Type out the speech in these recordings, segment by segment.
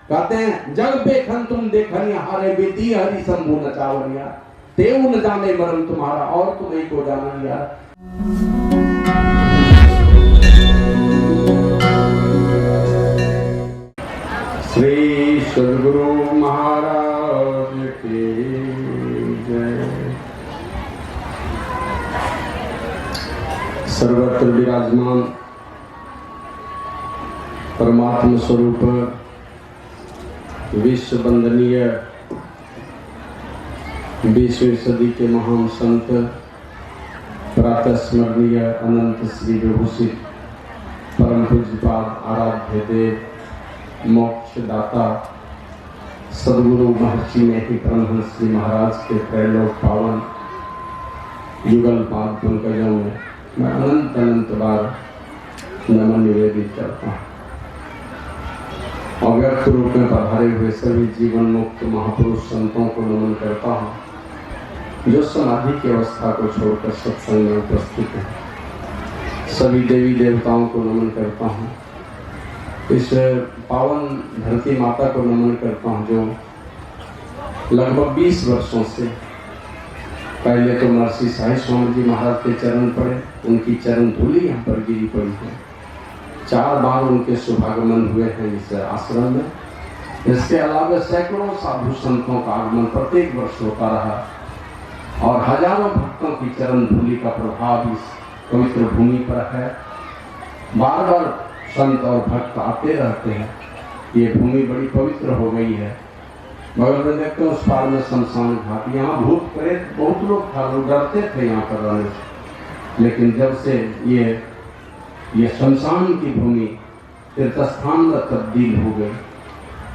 कहते हैं जग बेखन तुम देखन हारे बेटी हरि शंभु नचावरिया, देव न जाने मरम तुम्हारा और तुम ही को जाना यार। श्री सद्गुरु महाराज की जय। सर्वत्र विराजमान परमात्मा स्वरूप विश्व वंदनीय 20वीं सदी के महान संत प्रातः स्मरणीय अनंत श्री विभूषित परम पूज्यपाद आराध्य देव मोक्षदाता सद्गुरु महर्षि नेति परमहंस श्री महाराज के त्रैलोक पावन युगल पाद पंकजों में मैं अनंत अनंत बार नमन निवेदित करता हूँ। अव्यक्त रूप में पधारे हुए सभी जीवन मुक्त महापुरुष संतों को नमन करता हूँ जो समाधि की अवस्था को छोड़कर सत्संग में उपस्थित हैं। सभी देवी देवताओं को नमन करता हूँ। इस पावन धरती माता को नमन करता हूँ जो लगभग 20 वर्षों से, पहले तो नरसिंह साई स्वामी जी महाराज के चरण पड़े, उनकी चरण धूलि यहाँ पर गिरी पड़ी है। 4 बार उनके शुभागमन हुए हैं इस आश्रम में। इसके अलावा सैकड़ों साधु संतों का आगमन प्रत्येक वर्ष होता रहा और हजारों भक्तों की चरण धूलि का प्रभाव इस पवित्र भूमि पर है। बार बार संत और भक्त आते रहते हैं। ये भूमि बड़ी पवित्र हो गई है। बगल में देखते हैं उस पार में शमशान घाट, यहाँ भूत प्रेत बहुत लोग था, लोग डरते थे यहाँ पर रहने से। लेकिन जब से ये शमशान की भूमि तीर्थस्थान में तब्दील हो गई,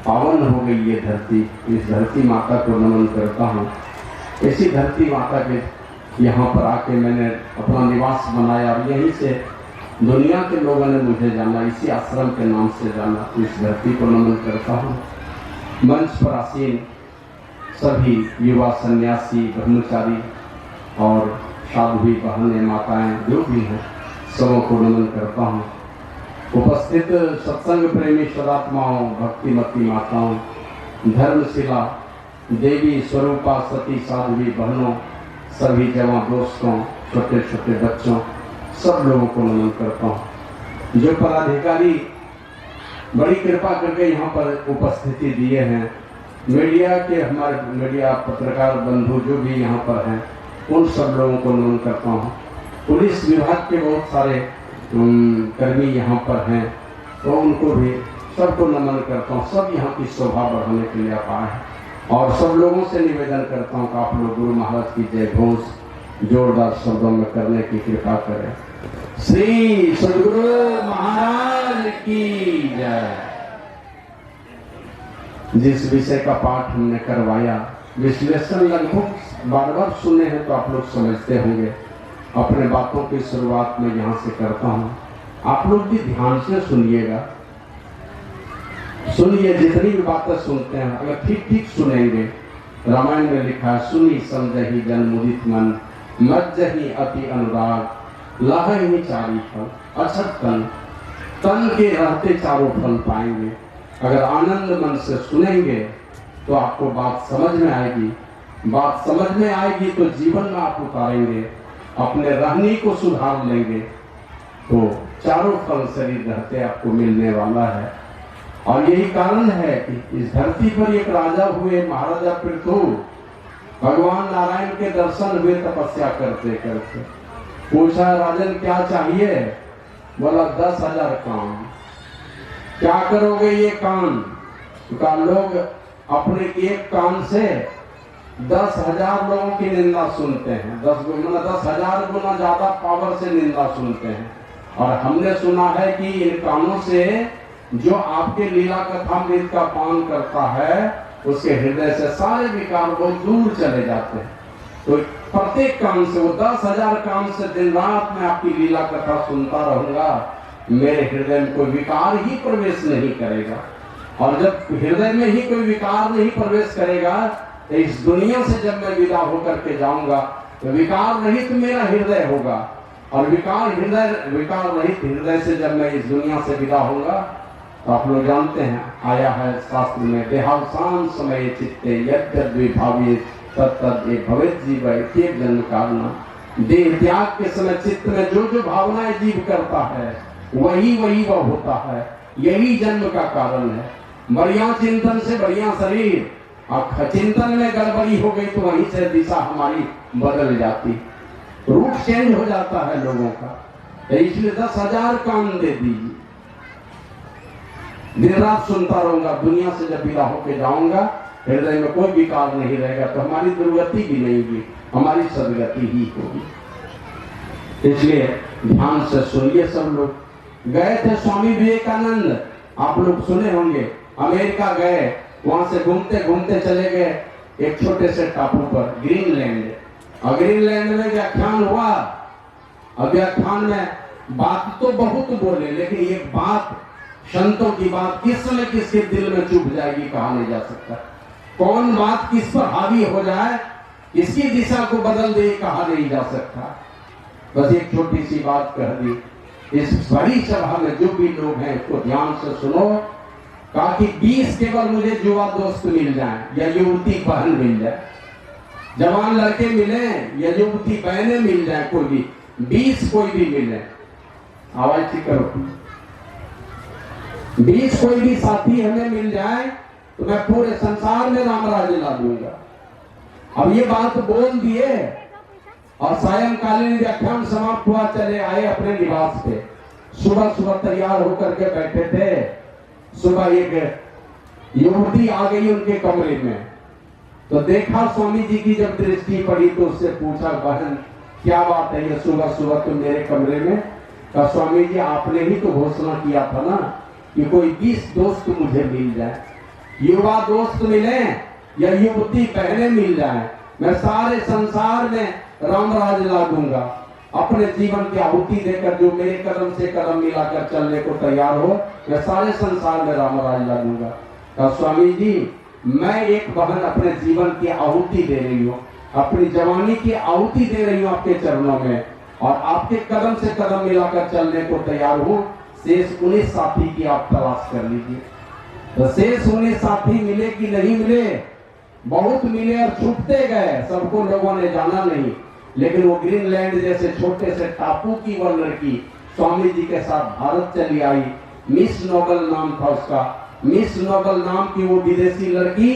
पावन हो गई ये धरती, इस धरती माता को नमन करता हूँ। इसी धरती माता के यहाँ पर आके मैंने अपना निवास बनाया और यहीं से दुनिया के लोगों ने मुझे जाना, इसी आश्रम के नाम से जाना। तो इस धरती को नमन करता हूँ। मंच पर आसीन सभी युवा सन्यासी ब्रह्मचारी और साध्वी बहनें माताएं जो भी हैं सबों को नमन करता हूँ। उपस्थित सत्संग प्रेमी सदात्माओं, भक्तिमती माताओं, धर्मशिला देवी स्वरूपा सती साध्वी बहनों, सभी जवान दोस्तों, छोटे छोटे बच्चों, सब लोगों को नमन करता हूँ। जो पदाधिकारी बड़ी कृपा करके यहाँ पर उपस्थिति दिए हैं, मीडिया के हमारे मीडिया पत्रकार बंधु जो भी यहाँ पर हैं, उन सब लोगों को नमन करता हूँ। पुलिस विभाग के बहुत सारे कर्मी यहाँ पर हैं, तो उनको भी सबको नमन करता हूँ। सब यहाँ की शोभा बढ़ाने के लिए आप आए हैं और सब लोगों से निवेदन करता हूँ कि आप लोग गुरु महाराज की जय घोष जोरदार शब्दों में करने की कृपा करें। श्री सद्गुरु महाराज की जय। जिस विषय का पाठ हमने करवाया, विश्लेषण लगभग बार सुने हैं तो आप लोग समझते होंगे। अपने बातों की शुरुआत में यहाँ से करता हूँ, आप लोग भी ध्यान से सुनिएगा। सुनिए, जितनी भी बातें सुनते हैं अगर ठीक ठीक सुनेंगे। रामायण में लिखा है, सुनी समझहि जन मुदित मन, मज्जहि अति अनुराग, लाहहि चारि फल। अछत तन के रहते चारों फल पाएंगे। अगर आनंद मन से सुनेंगे तो आपको बात समझ में आएगी। बात समझ में आएगी तो जीवन में आप उतारेंगे, अपने रहनी को सुधार लेंगे तो चारों फल शरीर रहते आपको मिलने वाला है। और यही कारण है कि इस धरती पर एक राजा हुए, महाराजा पृथु, भगवान नारायण के दर्शन हुए तपस्या करते करते। पूछा, राजन क्या चाहिए? बोला 10,000 काम। क्या करोगे ये काम? तो लोग अपने एक काम से 10,000 लोगों की निंदा सुनते हैं। 10,000 गुना ज्यादा पावर से निंदा सुनते हैं। और हमने सुना है कि इन कामों से जो आपके लीला कथामृत का पान करता है उसके हृदय से सारे विकार बहुत दूर चले जाते हैं। तो प्रत्येक काम से, वो 10,000 काम से दिन रात में आपकी लीला कथा सुनता रहूंगा, मेरे हृदय में कोई विकार ही प्रवेश नहीं करेगा। और जब हृदय में ही कोई विकार नहीं प्रवेश करेगा तो इस दुनिया से जब मैं विदा होकर के जाऊंगा तो विकार रहित मेरा हृदय होगा। और विकार रहित हृदय से जब मैं इस दुनिया से विदा होऊंगा आप लोग जानते हैं, आया है शास्त्र में, देहावसान समय चित्ते यद्यद् विभाव्ये तत्तद् भवेत् जीव इत्येव जन्म कारणा। देह त्याग के समय चित्त में जो जो भावनाएं जीव करता है वही वह होता है, यही जन्म का कारण है। बढ़िया चिंतन से बढ़िया शरीर, और चिंतन में गड़बड़ी हो गई तो वहीं से दिशा हमारी बदल जाती, रूट चेंज हो जाता है लोगों का। इसलिए 10,000 काम दे दीजिए, दिन रात सुनता रहूंगा, दुनिया से जब विदा होके जाऊंगा हृदय में कोई विकार नहीं रहेगा, तो हमारी दुर्गति भी नहीं होगी, हमारी सदगति ही होगी। इसलिए ध्यान से सुनिए। सब लोग गए थे स्वामी विवेकानंद, आप लोग सुने होंगे, अमेरिका गए, वहां से घूमते घूमते चले गए एक छोटे से टापू पर, ग्रीनलैंड। और ग्रीनलैंड में व्याख्यान हुआ, और व्याख्यान में बात तो बहुत बोले, लेकिन ये बात, संतों की बात किस समय किसके दिल में चुभ जाएगी कहा नहीं जा सकता। कौन बात किस पर हावी हो जाए, किसकी दिशा को बदल दे कहा नहीं जा सकता। बस एक छोटी सी बात कह दी। इस बड़ी सभा में जो भी लोग हैं उसको ध्यान से सुनो। कहा कि 20 केवल मुझे युवा दोस्त मिल जाए या युवती बहन मिल जाए, जवान लड़के मिले या युवती बहनें मिल जाए, कोई भी 20 कोई भी मिले, आवाज ठीक करो, 20 कोई भी साथी हमें मिल जाए तो मैं पूरे संसार में राम राज्य ला दूंगा। अब ये बात बोल दिए और सायंकालीन व्याख्यान समाप्त हुआ, चले आए अपने निवास पे। सुबह सुबह तैयार होकर के बैठे थे, सुबह एक युवती आ गई उनके कमरे में, तो देखा स्वामी जी की जब दृष्टि पड़ी तो उससे पूछा, बहन क्या बात है ये सुबह सुबह तुम मेरे कमरे में? कहा स्वामी जी आपने ही तो घोषणा किया था ना कि कोई 20 दोस्त मुझे मिल जाए, युवा दोस्त मिले या युवती बहनें मिल जाए, मैं सारे संसार में राम राज ला दूंगा। अपने जीवन की आहुति देकर जो मेरे कदम से कदम मिलाकर चलने को तैयार हो, मैं सारे संसार में राम राज ला दूंगा। कहा स्वामी जी मैं एक बहन अपने जीवन की आहुति दे रही हूँ, अपनी जवानी की आहुति दे रही हूँ आपके चरणों में, और आपके कदम से कदम मिलाकर चलने को तैयार हूँ। शेष 19 साथी की आप तलाश कर लीजिए। तो शेष 19 साथी मिले कि नहीं मिले? बहुत मिले और छूटते गए, सबको लोगों ने जाना नहीं। लेकिन वो ग्रीनलैंड जैसे छोटे से टापू की वो लड़की स्वामी जी के साथ भारत चली आई। मिस नोबल नाम था उसका। मिस नोबल नाम की वो विदेशी लड़की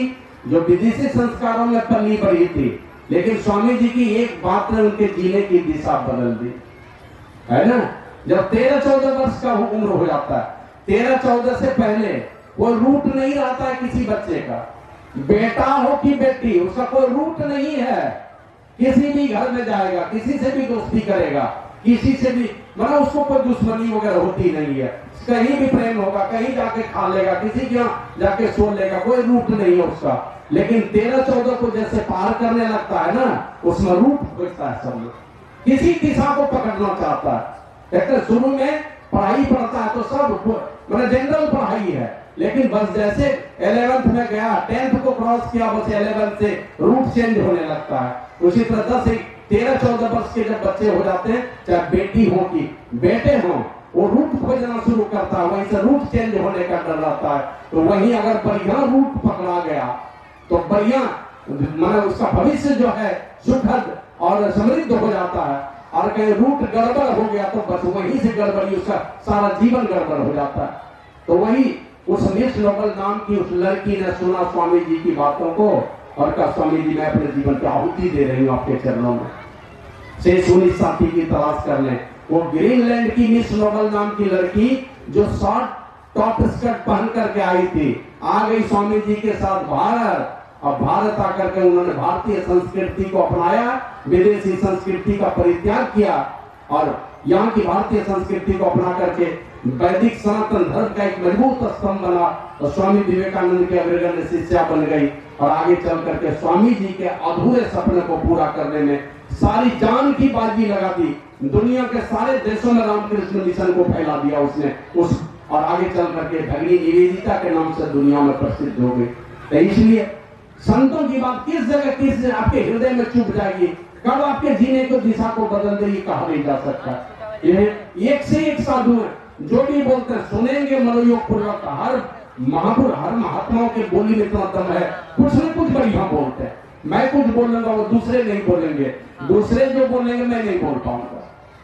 जो विदेशी संस्कारों में पली बढ़ी थी, लेकिन स्वामी जी की एक बात ने उनके जीने की दिशा बदल दी, है ना। जब 13-14 वर्ष का उम्र हो जाता है, 13-14 से पहले कोई रूट नहीं रहता है किसी बच्चे का, बेटा हो कि बेटी, उसका कोई रूट नहीं है। किसी भी घर में जाएगा, किसी से भी दोस्ती करेगा, किसी से भी, मतलब उसको कोई दुश्मनी वगैरह होती नहीं है, कहीं भी प्रेम होगा, कहीं जाके खा लेगा, किसी के यहाँ जाके सो लेगा, कोई रूट नहीं है उसका। लेकिन 13-14 को जैसे पार करने लगता है ना, उसमें रूट खोजता है सब लोग, किसी दिशा को पकड़ना चाहता है। कहते शुरू में पढ़ाई पढ़ता है तो सब मतलब जनरल पढ़ाई है, लेकिन बस जैसे 11th में गया, 10th को क्रॉस किया, बस 11th से रूट चेंज होने लगता है। उसी तरह 13-14 वर्ष के जब बच्चे हो जाते हैं, चाहे बेटी हो कि बेटे हो, वो रूट खोजना शुरू करता है, वहीं से रूट चेंज होने का डर रहता है। तो वहीं अगर बढ़िया रूट पकड़ा गया तो बढ़िया मतलब उसका भविष्य जो है सुखद और समृद्ध हो जाता है, और कहीं रूट गड़बड़ हो गया तो बस वहीं से गड़बड़ी, उसका सारा जीवन गड़बड़ हो जाता है। तो वही उस मिस नोबल नाम की उस लड़की ने सुना स्वामी जी की बातों को और कहा स्वामी जी मैं अपने जीवन की आहुति दे रही हूँ आपके चरणों में, से 19 साथी की तलाश कर लें। वो ग्रीनलैंड की मिस नोबल नाम की लड़की जो शॉर्ट टॉप स्कर्ट पहन करके आई थी, आ गई स्वामी जी के साथ भारत। और भारत आकर के उन्होंने भारतीय संस्कृति को अपनाया, विदेशी संस्कृति का परित्याग किया और यहाँ की भारतीय संस्कृति को अपना करके वैदिक सनातन धर्म का एक मजबूत स्तंभ बना और स्वामी विवेकानंद के अग्रगण्य शिष्या बन गई और आगे चल करके स्वामी जी के अधूरे सपने को पूरा करने में सारी जान की बाजी लगा दी। दुनिया के सारे देशों में रामकृष्ण मिशन को फैला दिया उसने, उस और आगे चल करके भगिनी निवेदिता के नाम से दुनिया में प्रसिद्ध हो गई। तो इसलिए संतों की बात किस जगह किस आपके हृदय में चुभ जाएगी, कब आपके जीने को दिशा को बदल दे, ये कहा नहीं जा सकता। ये एक से एक साधु है जो भी बोलते हैं सुनेंगे मनोयोग पूर्वक। हर महापुरुष हर महात्माओं के बोली में इतना दम है, कुछ न कुछ बढ़िया बोलते हैं। मैं कुछ बोलूंगा वो दूसरे नहीं बोलेंगे, दूसरे जो बोलेंगे मैं नहीं बोल पाऊंगा।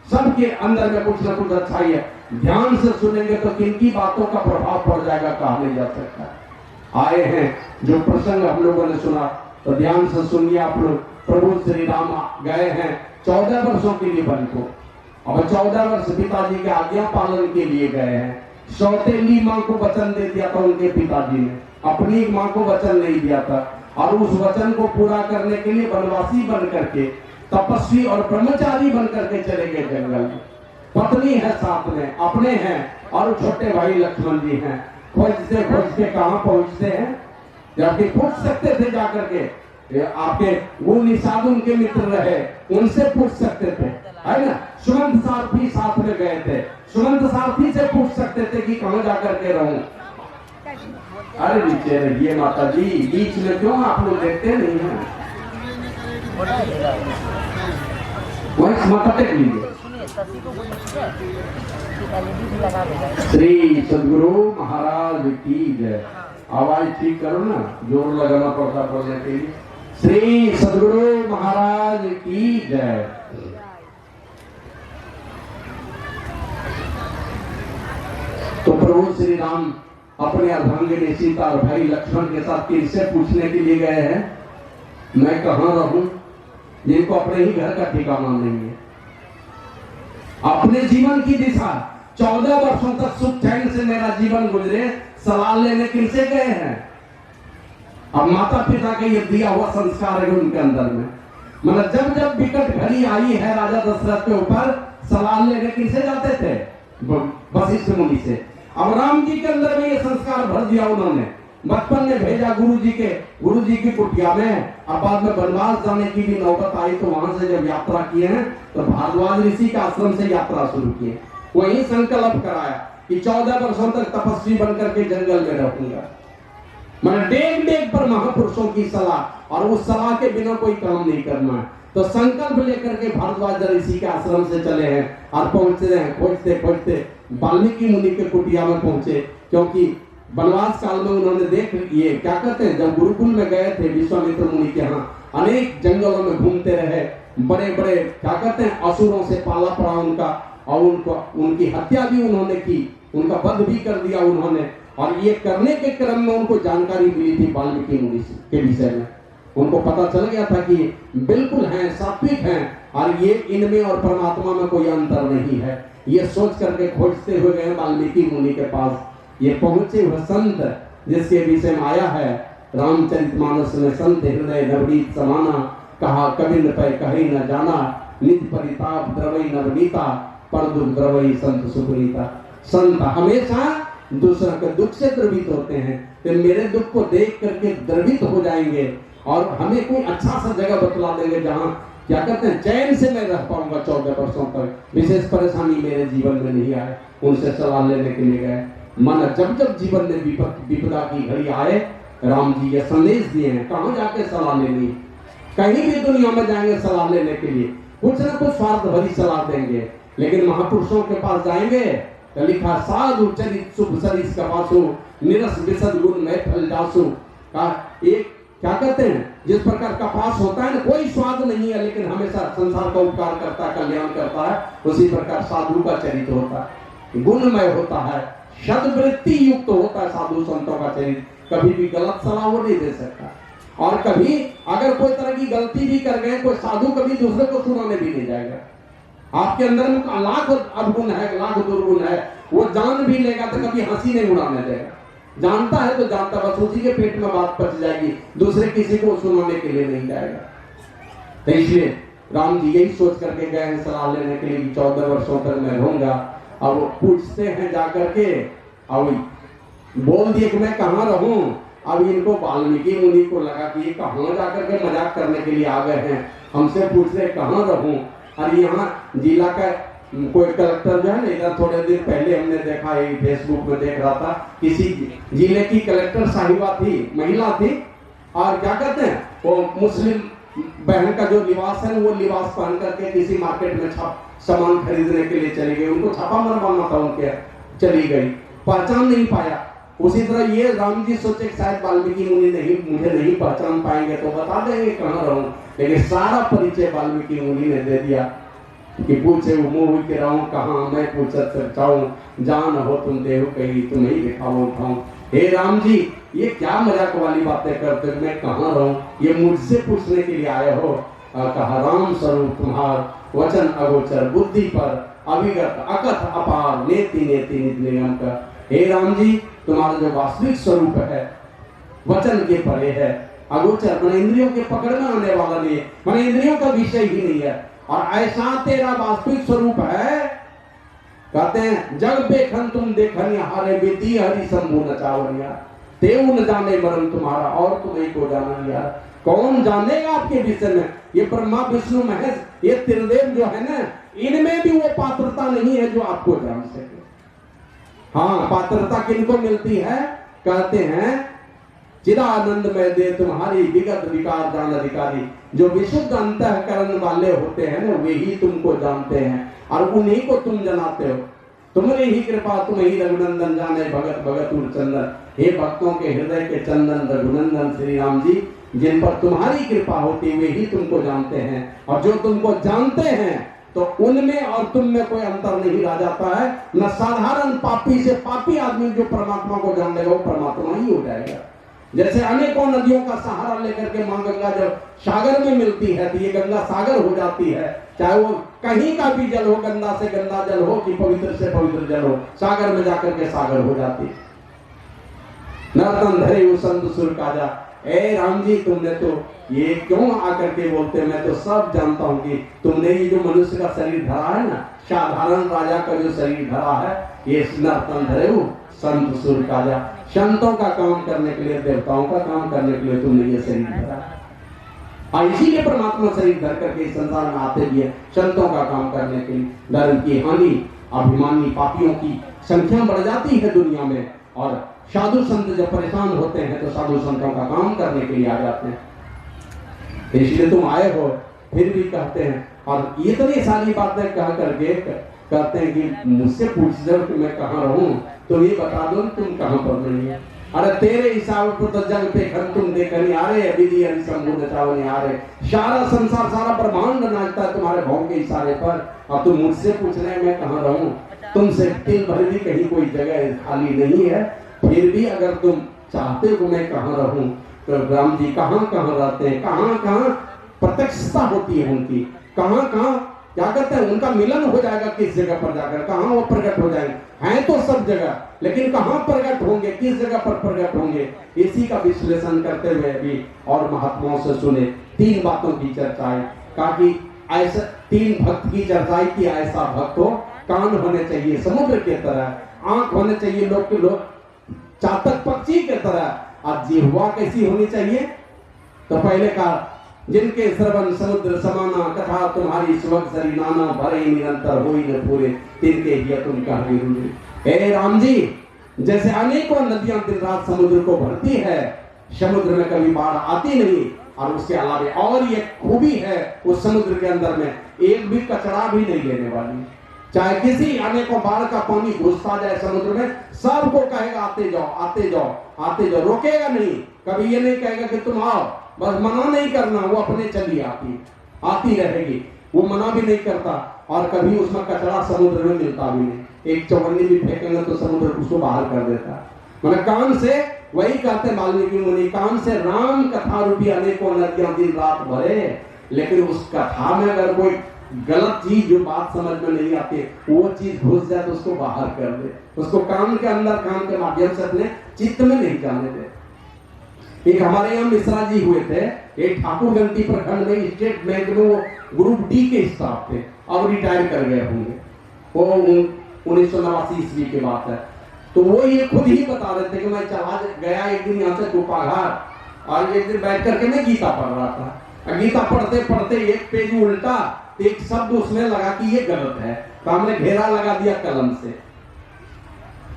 सबके अंदर में कुछ न कुछ अच्छाई है। ध्यान से सुनेंगे तो किनकी बातों का प्रभाव पड़ जाएगा कहा नहीं जा सकता। आए हैं जो प्रसंग हम लोगों ने सुना तो ध्यान से सुनिए आप लोग। प्रभु श्री राम गए हैं 14 वर्षों के लिए वन को। अब 14 वर्ष पिताजी के आज्ञा पालन के लिए गए हैं। सौतेली माँ को वचन दे दिया था उनके पिताजी ने, अपनी माँ को वचन नहीं दिया था। और उस वचन को पूरा करने के लिए वनवासी बन करके, तपस्वी और ब्रह्मचारी बन करके चले गए जंगल में। पत्नी है साथ में, अपने हैं और छोटे भाई लक्ष्मण जी हैं। खोजते खोजते कहाँ पहुंचते हैं, जबकि पूछ सकते थे जाकर के, आपके वो निषाद उनके मित्र रहे, उनसे पूछ सकते थे, है ना। सुमंत सारथी साथ में गए थे, सुमंत सारथी से पूछ सकते थे कि कहाँ जाकर के रहूं। अरे नीचे रहिए माता जी, बीच में क्यों आप लोग देखते नहीं हैं। वही माता टेक लीजिए। श्री सदगुरु महाराज की जय। आवाज ठीक करो ना, जोर लगाना पड़ता बोलने के लिए। श्री सदगुरु महाराज की जय। तो प्रभु श्री राम अपने अर्धांगिनी सीता और भाई लक्ष्मण के साथ किससे पूछने के लिए गए हैं, मैं कहां रहूं, जिनको अपने ही घर का ठिकाना नहीं है। अपने जीवन की दिशा 14 वर्षों तक सुख चैन से मेरा जीवन गुजरे, सलाह लेने किनसे गए हैं। अब माता पिता के ये दिया हुआ संस्कार है उनके अंदर में। मतलब जब जब विकट घड़ी आई है राजा दशरथ के ऊपर, सलाह लेने किनसे जाते थे, वशिष्ठ मुनि से। अब राम जी के अंदर में ये संस्कार भर दिया उन्होंने। बचपन में भेजा गुरु जी की कुटिया में। अब बाद में वनवास जाने की भी नौबत आई तो वहां से जब यात्रा किए हैं तो भारद्वाज ऋषि के आश्रम से यात्रा शुरू किए। वही संकल्प कराया कि 14 वर्षों तक तपस्वी बनकर के जंगल में रहूंगा। मैंने डेग डेग पर महापुरुषों की सलाह, और उस सलाह के बिना कोई काम नहीं करना है। तो संकल्प लेकर के भारद्वाज ऋषि के आश्रम से चले हैं और पहुंचते हैं। खोजते खोजते वाल्मीकि मुनि के कुटिया में पहुंचे, क्योंकि वनवास काल में उन्होंने देख ये क्या कहते हैं, जब गुरुकुल में गए थे विश्वामित्र मुनि के यहाँ, अनेक जंगलों में घूमते रहे, बड़े बड़े क्या कहते हैं असुरों से पाला पड़ा उनका, और उनकी हत्या भी उन्होंने की, उनका वध भी कर दिया उन्होंने। और ये करने के क्रम में उनको जानकारी मिली थी वाल्मीकि मुनि के विषय में। उनको पता चल गया था कि बिल्कुल हैं, सात्विक हैं, और ये इनमें और परमात्मा में कोई अंतर नहीं है। ये सोच करके खोजते हुए गए वाल्मीकि मुनि के पास। ये पहुंचे हुए संत जिसके विषय में आया है रामचरितमानस में, संत हृदय नवनीत समाना, कहा कवि न पै कहे न जाना, निज परिताप द्रवई नवनीता, पर दुख द्रवई संत सुखनीता। संत हमेशा दूसरा के दुख से द्रवित होते हैं, तो मेरे दुख को देख करके द्रवित हो जाएंगे और हमें कोई अच्छा सा जगह बतला देंगे जहाँ क्या कहते हैं चैन से मैं रह पाऊंगा 14 वर्षों तक, विशेष परेशानी मेरे जीवन में नहीं आए। उनसे सलाह लेने के लिए गए। मन जब जब जीवन में विपदा की घड़ी आए, राम जी ये संदेश दिए हैं कहाँ जाके सलाह लेनी। कहीं भी दुनिया में जाएंगे सलाह लेने के लिए कुछ न कुछ स्वार्थ भरी सलाह देंगे, लेकिन महापुरुषों के पास जाएंगे तो लिखा साधु चरित शुभ सरिस कवासु, निरस विशद गुण में फल जासु। का एक क्या कहते हैं, जिस प्रकार कपास होता है ना, कोई स्वाद नहीं है लेकिन हमेशा संसार का उपकार करता है, कल्याण करता है, उसी प्रकार साधु का चरित्र होता है, गुणमय होता है, सद्वृत्ति युक्त होता है। साधु संतों का चरित्र कभी भी गलत सलाह वो नहीं दे सकता, और कभी अगर कोई तरह की गलती भी कर गए कोई साधु कभी दूसरे को सुनाने भी नहीं जाएगा। आपके अंदर में लाख अवगुण है, लाख दुर्गुण है, वो जान भी लेगा तो कभी हंसी नहीं उड़ाने देगा। जानता है तो जानता, बस उसी के पेट में बात पच जाएगी, दूसरे किसी को सुनाने के लिए नहीं जाएगा। तो इसलिए राम जी यही सोच करके गए हैं सलाह लेने के लिए 14 वर्षों तक मैं रहूंगा। अब पूछते हैं जाकर के, अब बोल दिए कि मैं कहाँ रहूं। अब इनको वाल्मीकि मुनि को लगा कि ये कहाँ जाकर के मजाक करने के लिए आ गए हैं, हमसे पूछ रहे कहाँ रहूं। और यहाँ जिला का कोई कलेक्टर जो है ना, इधर थोड़े दिन पहले हमने देखा, फेसबुक में देख रहा था, किसी जिले की कलेक्टर साहिबा थी, महिला थी, और क्या कहते हैं वो मुस्लिम बहन का जो लिबास है वो लिबास पहन करके किसी मार्केट में सामान खरीदने के लिए चली गई। उनको छापा मरवाना था उनके चली गई, पहचान नहीं पाया। उसी तरह ये राम जी सोचे शायद वाल्मीकि मुनि नहीं मुझे नहीं पहचान पाएंगे तो बता देंगे कहाँ रहूं, लेकिन सारा परिचय वाल्मीकि मुनि ने दे दिया कि पूछे मुँह के रहूं कहाँ, मैं पूछत चर्चाऊं, जान हो तुम देहो कही तुम ही दिखाओ उठाऊं। हे राम जी ये क्या मजाक वाली बातें करते हो, मैं कहाँ रहूं, ये मुझसे पूछने के लिए आए हो। कहा राम स्वरूप तुम्हार वचन अगोचर, बुद्धि पर अविगत अकथ अपार, नेति नेति निज निगम का। हे राम जी तुम्हारा जो वास्तविक स्वरूप है वचन के परे है, अगोचर मन इंद्रियों के पकड़ में आने वाला नहीं है, मन इंद्रियों का विषय ही नहीं है, और ऐसा तेरा वास्तविक स्वरूप है। कहते हैं जग बेखन तुम देखन हारे बेती हरि शंभु नचावनिया, तेऊ न जाने मरण तुम्हारा और तुम्हें को जाना यार। कौन जानेगा आपके विषय में, ये ब्रह्मा विष्णु महेश ये त्रिदेव जो है ना, इनमें भी वो पात्रता नहीं है जो आपको जान सके। हाँ पात्रता किनको मिलती है, कहते हैं चिदानंद में दे तुम्हारी विगत विकार जान अधिकारी। जो विशुद्ध अंतःकरण वाले होते हैं ना वे ही तुमको जानते हैं और उन्हीं को तुम जनाते हो। तुम्हारी ही कृपा तुम ही रघुनंदन जाने भगत भगत उर चंदन। हे भक्तों के हृदय के चंदन रघुनंदन श्री राम जी, जिन पर तुम्हारी कृपा होती वे ही तुमको जानते हैं, और जो तुमको जानते हैं तो उनमें और तुम में कोई अंतर नहीं रह जाता है। न साधारण पापी से पापी आदमी जो परमात्मा को जान लेगा वो परमात्मा ही हो जाएगा। जैसे अनेकों नदियों का सहारा लेकर के मां गंगा जब सागर में मिलती है तो ये गंगा सागर हो जाती है, चाहे वो कहीं का भी जल हो, गंदा से गंदा जल हो कि पवित्र से पवित्र जल हो, सागर में जाकर के सागर हो जाती है। नर्तन धरे वो संत सुर काजा। ए राम जी तुमने तो ये क्यों आकर के बोलते, मैं तो सब जानता हूँ कि तुमने ये जो मनुष्य का शरीर धरा है ना, साधारण राजा का जो शरीर धरा है, ये नर्तन धरे वो संत सुर काजा। संतों का काम करने के लिए, देवताओं का काम करने के लिए तुमने ये शरीर धरा। इसीलिए परमात्मा शरीर धर करके इस संसार में आते भी है, संतों का काम करने के लिए। धर्म की हानि, अभिमानी पापियों की संख्या बढ़ जाती है दुनिया में, और साधु संत जब परेशान होते हैं तो साधु संतों का काम करने के लिए आ जाते हैं। इसलिए तुम आए हो फिर भी कहते हैं, और इतनी सारी बातें कह करके कहते हैं कि मुझसे पूछ दो कि मैं कहाँ रहूं, तो ये बता दो तुम कहाँ पर नहीं है। अरे तेरे हिसाब पर तो जग पे खन तुम देखने आ रहे, विधि हरि शंभु नचावने आ रहे, सारा संसार सारा ब्रह्मांड नाचता है तुम्हारे भाव के इशारे पर, और तुम मुझसे पूछ रहे मैं कहाँ रहूं। तुमसे तिल भर भी कहीं कोई जगह खाली नहीं है, फिर भी अगर तुम चाहते हो मैं कहाँ रहूं, तो राम जी कहाँ कहाँ रहते हैं, कहाँ कहाँ प्रत्यक्षता होती है उनकी, कहाँ कहाँ क्या करते हैं, उनका मिलन हो जाएगा किस जगह पर जाकर, कहाँ वो प्रकट हो जाएंगे। हैं तो सब जगह, लेकिन कहाँ प्रकट होंगे, किस जगह पर प्रकट होंगे, इसी का विश्लेषण करते हुए भी और महात्माओं से सुने तीन बातों की चर्चाएं। ताकि ऐसा तीन भक्त की चर्चाएं की, ऐसा भक्त हो, कान होने चाहिए समुद्र के तरह, आंख होने चाहिए लोग चातक पक्षी के तरह, और जिह्वा कैसी होनी चाहिए, तो पहले कहा जिनके श्रवण समुद्र समाना, कथा तुम्हारी सुवग सरी नाना, भरे निरंतर होई न पूरे, तिनके ही तुम कह विरुद्ध। हे राम जी जैसे अनेकों नदियां दिन रात समुद्र को भरती है, समुद्र में कभी बाढ़ आती नहीं, और उसके अलावा और ये खूबी है उस समुद्र के अंदर में एक भी कचरा भी नहीं लेने वाली। चाहे किसी आने को बाढ़ का पानी घुसता जाए समुद्र में, सबको कहेगा आते जाओ आते जाओ आते जाओ, रोकेगा नहीं, कभी ये नहीं कहेगा कि तुम आओ, बस मना नहीं करना, वो अपने चली आती रहेगी, वो मना भी नहीं करता, और कभी उसमें कचरा समुद्र में मिलता भी नहीं। एक चौबन्नी भी फेंकेंगे तो समुद्र उसको बाहर कर देता। मतलब कान से, वही कहते वाल्मीकि मुनि, कान से राम कथा रूपी अनेकों नदियां दिन रात भरे, लेकिन उस कथा में अगर कोई गलत चीज जो बात समझ में नहीं आती वो चीज घुस जाए तो उसको बाहर कर दे, उसको कान के अंदर कान के माध्यम से अपने चित्त में नहीं जाने दे। एक हमारे यहाँ मिश्रा जी हुए थे, एक ठाकुरगंती प्रखंड में स्टेट बैंक में वो ग्रुप डी के स्टाफ थे, अब रिटायर कर गए होंगे, वो 1989 ईस्वी की बात है। तो वो ये खुद ही बता रहे थे कि मैं चला गया एक दिन यहाँ से दोपहर, और एक दिन बैठ करके मैं गीता पढ़ रहा था, गीता पढ़ते पढ़ते एक पेज उल्टा, एक शब्द उसमें लगा कि ये गलत है, तो हमने घेरा लगा दिया कलम से,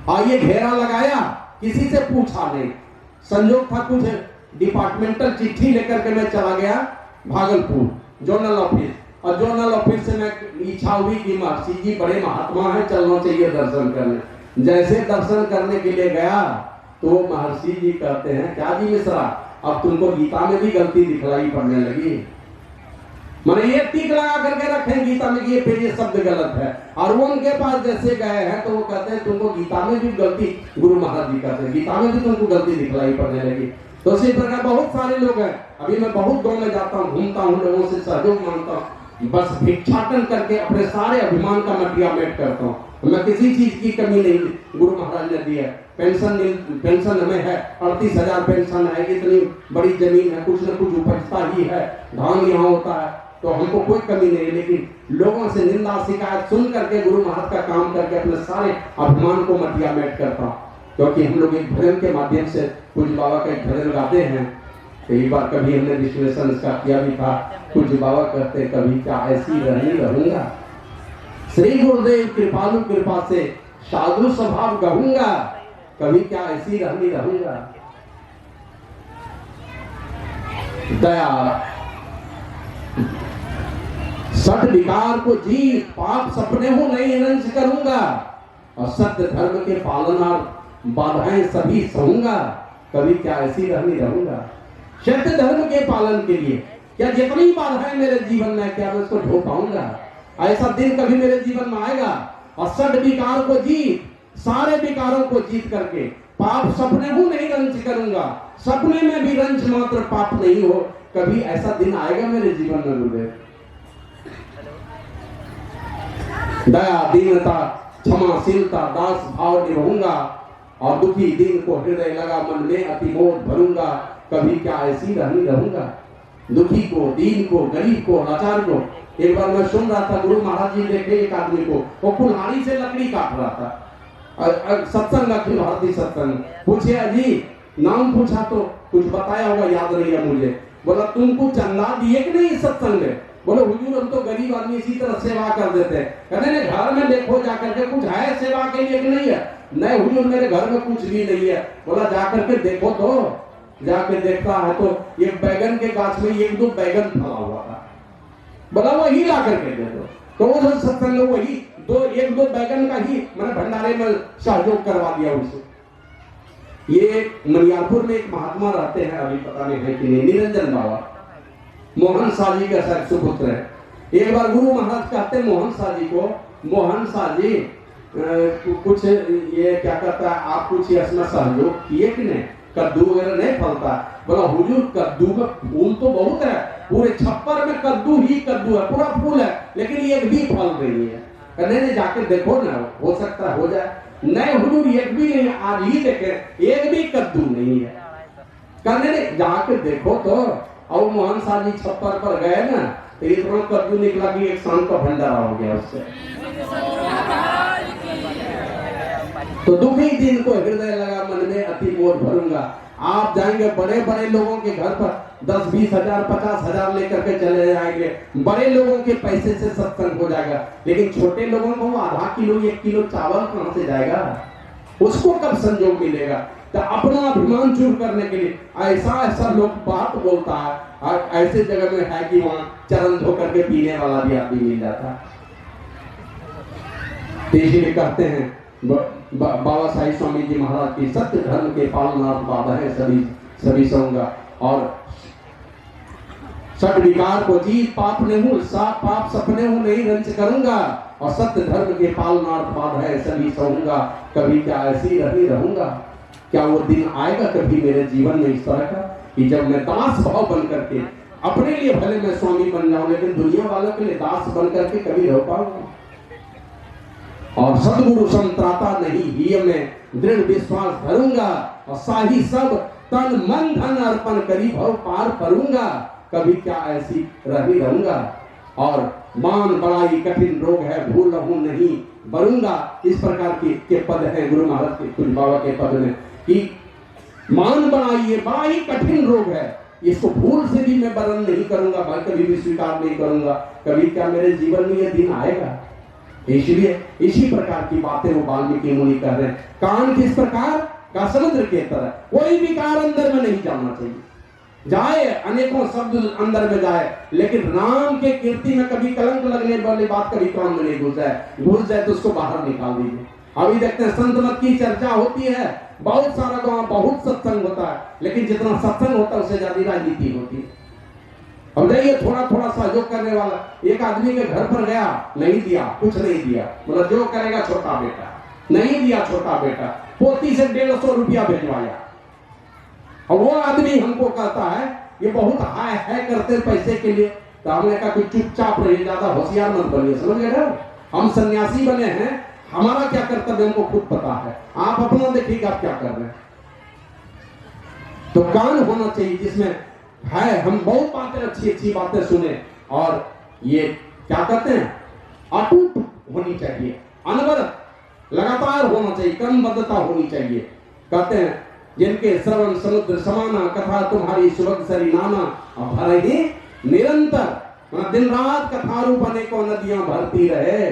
और ये घेरा लगाया, किसी से पूछा नहीं, संजोग था कुछ डिपार्टमेंटल चिट्ठी लेकर के मैं चला गया भागलपुर जोनल ऑफिस, और जोनल ऑफिस से मैं इच्छा हुई कि महर्षि जी बड़े महात्मा हैं, चलना चाहिए दर्शन करने। जैसे दर्शन करने के लिए गया तो महर्षि जी कहते हैं, क्या जी मिश्रा, अब तुमको गीता में भी गलती दिखलाई पड़ने लगी। मैंने ये टीक लगा करके रखे गीता में कि ये शब्द गलत है, और वो उनके पास जैसे गए हैं तो वो कहते हैं तुमको गीता में भी गलती, गुरु महाराज जी कहते हैं गीता में भी तुमको गलती दिखलाई पड़ने लगी। तो इसी प्रकार बहुत सारे लोग हैं, अभी मैं बहुत गाँव में जाता हूँ, घूमता हूँ, लोगों से सहयोग मांगता हूँ, बस भिक्षाटन करके अपने सारे अभिमान का मटिया मेट करता हूँ। मैं किसी चीज की कमी नहीं गुरु महाराज ने दी है। पेंशन हमें है 38,000 पेंशन है, इतनी बड़ी जमीन है, कुछ न कुछ उपजता ही है, धान यहाँ होता है, तो हमको कोई कमी नहीं। लेकिन लोगों से निंदा शिकायत सुन करके गुरु महाराज का काम करके अपने सारे अभिमान को मटिया मेट करता हूँ। क्योंकि हम लोग एक भजन के माध्यम से पूज्य बाबा का एक भजन गाते हैं। कई बार कभी हमने विश्लेषण इसका किया भी था। पूज्य बाबा कहते कभी क्या ऐसी रहूंगा, श्री गुरुदेव कृपालु कृपा से साधु स्वभाव गहूंगा, कभी क्या ऐसी रहूंगा। दया सत विकार को जीत, पाप सपने हो नहीं रंज करूंगा, और सत्य धर्म के पालना बाधाएं सभी सहूंगा, कभी क्या ऐसी रहूंगा। सत्य धर्म के पालन के लिए क्या जितनी बाधाएं मेरे जीवन में, क्या मैं उसको ढो पाऊंगा? ऐसा दिन कभी मेरे जीवन में आएगा? और सट विकार को जीत, सारे विकारों को जीत करके पाप सपने हो नहीं रंज करूंगा, सपने में भी रंज मात्र पाप नहीं हो, कभी ऐसा दिन आएगा मेरे जीवन में गुरुदेव। दया दीनता क्षमाशीलता दास भाव निभाऊंगा, और दुखी दिन को हृदय लगा मन में अतिमोद भरूंगा, कभी क्या ऐसी रहूंगा। दुखी को, दीन को, गरीब को, लाचार को। एक बार मैं सुन रहा था, गुरु महाराज जी देखे एक आदमी को, वो कुल्हाड़ी से लकड़ी काट रहा था। सत्संग, अखिल भारतीय सत्संग, पूछे अजी नाम पूछा तो कुछ बताया होगा, याद नहीं है मुझे। बोला तुमको चंदा दिए कि नहीं सत्संग में? बोले हुजूर हम तो गरीब आदमी इसी तरह सेवा कर देते हैं। कहने घर में देखो जाकर के कुछ है सेवा के लिए कि नहीं है? नहीं हुजूर मेरे घर में कुछ भी नहीं है। बोला जाकर के देखो, तो जाके देखता है तो एक बैगन के गाछ में 1-2 बैगन फला हुआ था। बोला वही ला करके दे दो। तो वो सत्संग में वही 1-2 बैगन का ही मैंने भंडारे में सहयोग करवा दिया उसे। ये मनियारपुर में एक महात्मा रहते हैं, अभी पता नहीं है कि नहीं, निरंजन बाबा, मोहन शाह जी का शायद सुपुत्र है। एक बार गुरु महाराज कहते हैं मोहन शाह जी को, मोहन शाह जी कुछ ये क्या कहता है, आप कुछ इसमें सहयोग किए कि नहीं? कद्दू वगैरह नहीं फलता। बोला हुजूर कद्दू का फूल तो बहुत है, पूरे छप्पर में कद्दू ही कद्दू है, पूरा फूल है, लेकिन एक भी फल नहीं है। कहने जाके देखो ना, हो सकता है हो जाए। नहीं हुजूर एक भी नहीं, आज ही देखे एक भी कद्दू नहीं है। कहने जाके देखो तो, और मोहन शाह जी छप्पर पर गए ना, तो इतना कद्दू निकला कि एक शाम का भंडारा हो गया उससे। तो दुखी दिन को हृदय लगा मन में अतिमोद भरूंगा। आप जाएंगे बड़े बड़े लोगों के घर पर 10-20 हजार 50 हजार लेकर के चले जाएंगे, बड़े लोगों के पैसे से सत्संग हो जाएगा, लेकिन छोटे लोगों को आधा किलो 1 किलो चावल कहां से जाएगा? उसको कब संजोग मिलेगा? तो अपना अभिमान चूर करने के लिए ऐसा लोग बात बोलता है, और ऐसे जगह में है कि वहां चरण धो करके पीने वाला भी आदमी मिल जाता है। इसलिए कहते हैं बाबा साहिब स्वामी जी महाराज की सत्य धर्म के पालनार्थ बाधा है सभी सहूंगा, और सट विकार को जीत, पाप सपने हूँ नहीं रंज करूंगा, और सत्य धर्म के पालनार्थ बाधा है सभी सहूंगा, कभी क्या ऐसी रहूंगा। क्या वो दिन आएगा कभी मेरे जीवन में इस तरह का कि जब मैं दास भाव बन करके, अपने लिए भले मैं स्वामी बन जाऊं, लेकिन दुनिया वालों के लिए दास बन करके कभी रह पाऊंगा? और सदगुरु संत्राता नहीं ही में दृढ़ विश्वास धरूंगा, और साही सब तन मन धन अर्पण करी भव पार करूंगा, कभी क्या ऐसी रहूंगा। और मान बड़ाई कठिन रोग है भूलहूं नहीं बरूंगा। इस प्रकार के पद है गुरु महाराज के कुछ बाबा के पद में कि मान बड़ाई ये बड़ा ही कठिन रोग है, इसको भूल से भी मैं वर्ण नहीं करूंगा, भाई कभी भी स्वीकार नहीं करूंगा, कभी क्या मेरे जीवन में ये दिन आएगा। इसलिए इसी प्रकार की बातें वो वाल्मीकि मुनि कर रहे हैं। कान किस प्रकार का समुद्र के तरह, कोई विकार अंदर में नहीं जाना चाहिए। जाए अनेकों शब्द अंदर में जाए, लेकिन राम के कीर्ति में कभी कलंक लगने वाली बात कभी कान में नहीं घुस जाए तो उसको बाहर निकाल दीजिए। अभी देखते हैं संत मत की चर्चा होती है, बहुत सारा गांव बहुत सत्संग होता है, लेकिन जितना सत्संग होता है उससे ज्यादा राजनीति होती है। अब देखिए थोड़ा थोड़ा सहयोग करने वाला, एक आदमी के घर पर गया, नहीं दिया, कुछ नहीं दिया, मतलब जो करेगा छोटा बेटा, नहीं दिया छोटा बेटा, पोती से 150 रुपया भिजवाया। और वो आदमी हमको कहता है ये बहुत हाय है करते पैसे के लिए, तो हमने कहा कि चुपचाप रहिए, ज्यादा होशियार मत बनिए, समझ गए? हम सन्यासी बने हैं, हमारा क्या कर्तव्य हमको खुद पता है, आप अपना देखिएगा आप क्या कर रहे हैं। तो कान होना चाहिए जिसमें है, हम बहुत बातें अच्छी अच्छी बातें सुने, और ये क्या कहते हैं अटूट होनी चाहिए, अनवरत लगातार होना चाहिए, क्रमबद्धता होनी चाहिए। कहते हैं जिनके श्रवण समुद्र समाना, कथा तुम्हारी सुभग सरी नाना, भरे ही निरंतर, दिन रात कथा रूप अनेकों नदियां भरती रहे,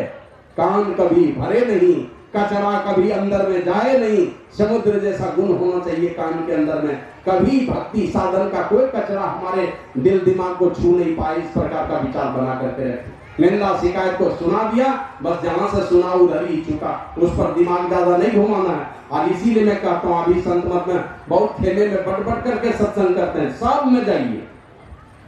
कान कभी भरे नहीं, कचरा कभी अंदर में जाए नहीं, समुद्र जैसा गुण होना चाहिए कान के अंदर में, कभी भक्ति साधन का कोई कचरा हमारे दिल दिमाग को छू नहीं पाए, इस प्रकार का विचार बना करके रखें। निंदा शिकायत को सुना दिया, बस जहां से सुना उधर ही चुका, उस पर दिमाग ज्यादा नहीं घुमाना है। और इसीलिए मैं कहता हूं अभी संत मत में बहुत खेमे में बट करके सत्संग करते हैं, सब में जाइए,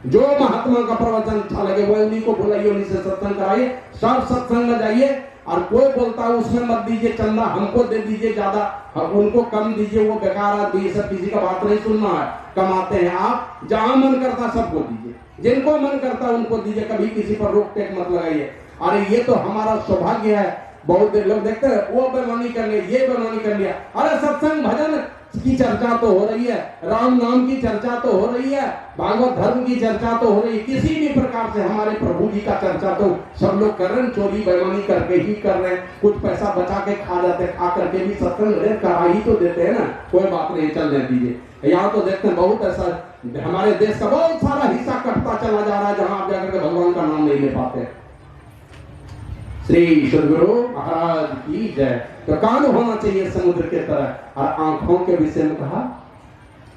जो महात्मा का प्रवचन अच्छा लगे वो उन्हीं को बुलाइए, उन्हीं से सत्संग कराइए, सब सत्संग में जाइए। और कोई बोलता है उसमें मत दीजिए चंदा, हमको दे दीजिए ज्यादा, उनको कम दीजिए, वो बेकार आदमी, सब किसी का बात नहीं सुनना है, कमाते हैं आप, जहां मन करता सबको दीजिए, जिनको मन करता उनको दीजिए, कभी किसी पर रोक टेक मत लगाइए। अरे ये तो हमारा सौभाग्य है, बहुत लोग देखते हैं वो बेईमानी कर लिया, ये बेईमानी कर लिया, अरे सत्संग भजन की चर्चा तो हो रही है, राम नाम की चर्चा तो हो रही है, भागवत धर्म की चर्चा तो हो रही है, किसी भी प्रकार से हमारे प्रभु जी का चर्चा तो सब लोग कर रहे हैं, चोरी बेईमानी करके ही कर रहे हैं, कुछ पैसा बचा के खा जाते, खा करके भी सत्संग करा ही तो देते हैं ना, कोई बात नहीं, चलने दीजिए। यहाँ तो देखते हैं बहुत ऐसा हमारे देश का बहुत सारा हिस्सा कटता चला जा रहा है, जहां आप जाकर के भगवान का नाम नहीं ले पाते। श्री सद्गुरु महाराज की जय। तो कान होना चाहिए समुद्र के तरह, और आंखों के विषय में कहा,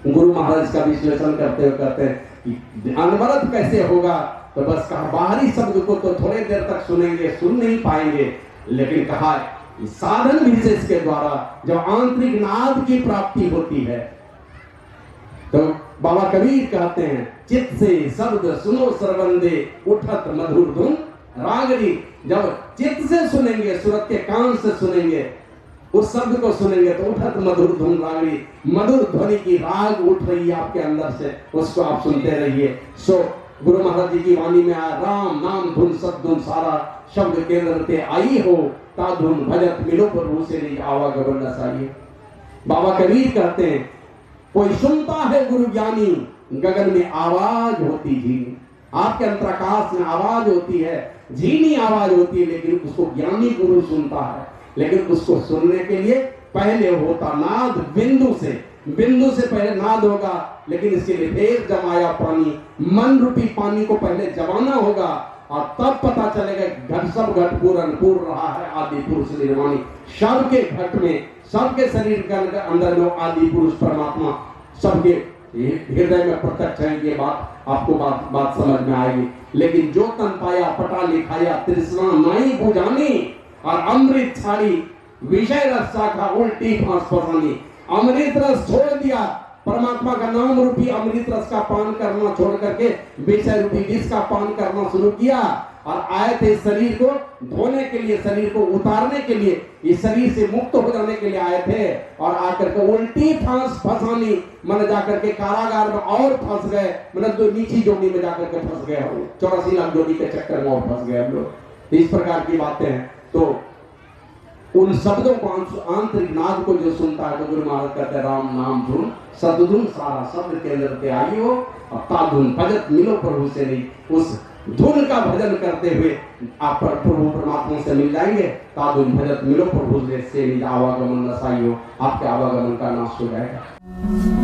गुरु महाराज का विश्लेषण करते हुए कहते हैं कि अनवरत कैसे होगा, तो बस कहा बाहरी शब्द को तो थोड़ी देर तक सुनेंगे, सुन नहीं पाएंगे, लेकिन कहा साधन विशेष के द्वारा जब आंतरिक नाद की प्राप्ति होती है, तो बाबा कबीर कहते हैं चित्त से शब्द सुनो सरवंदे, उठत मधुर धुन रागरी। जब चित्त से सुनेंगे, सुरत के कान से सुनेंगे, उस शब्द को सुनेंगे तो उठत मधुर धुन रागरी, मधुर ध्वनि की राग उठ रही है आपके अंदर से, उसको आप सुनते रहिए। सो गुरु महाराज जी की वाणी में आया, राम नाम धुन सद्धुन सारा शब्द केंद्र ते आई हो, ता धुन भजत मिलो प्रभु से नहीं आवागमन नसाइए। बाबा कबीर कहते हैं कोई सुनता है गुरु ज्ञानी, गगन में आवाज होती झीनी, आपके अंतराकाश में आवाज होती है, झीनी आवाज होती है, लेकिन उसको ज्ञानी गुरु सुनता है। लेकिन उसको सुनने के लिए पहले होता नाद, बिंदु से पहले नाद होगा, लेकिन इसके लिए फिर जमाया पानी, मन रूपी पानी को पहले जमाना होगा, और तब पता चलेगा घट सब घट पूर्ण रहा है आदि पुरुष निर्वाणी। सबके घट में, सबके शरीर के अंदर में आदि पुरुष परमात्मा सबके हृदय में प्रत्यक्ष है। ये बात आपको बात समझ में आएगी। लेकिन जो तन पाया पटा लिखाया, तृष्णा नाई बुझानी, और अमृत छाड़ी विषय रस शाखा उल्टी फांस फसानी। अमृत रस छोड़ दिया, परमात्मा का नाम रूपी अमृत रस का पान करना छोड़ करके विषय रूपी विष का पान करना शुरू किया, और आए थे शरीर को धोने के लिए, शरीर को उतारने के लिए, इस शरीर से मुक्त हो जाने के लिए आए थे, और आकर के उल्टी फांस फसानी, मन जाकर के कारागार में और फंस गए, मतलब जो नीची जोड़ी में जाकर के फंस गए, 84 लाख जोड़ी के चक्कर में और फंस गए हम लोग। इस प्रकार की बातें हैं। तो उन शब्दों को, आंतरिक नाद को जो सुनता है, तो गुरु महाराज कहते हैं राम नाम धुन सद्धुन सारा शब्द के अंदर के आई हो, और ताधुन भजत मिलो प्रभु से नहीं, उस धुन का भजन करते हुए आप प्रभु परमात्मा से मिल जाएंगे। ताधुन भजत मिलो प्रभु से नहीं, आवागमन नसाई हो, आपके आवागमन का नाश हो जाएगा।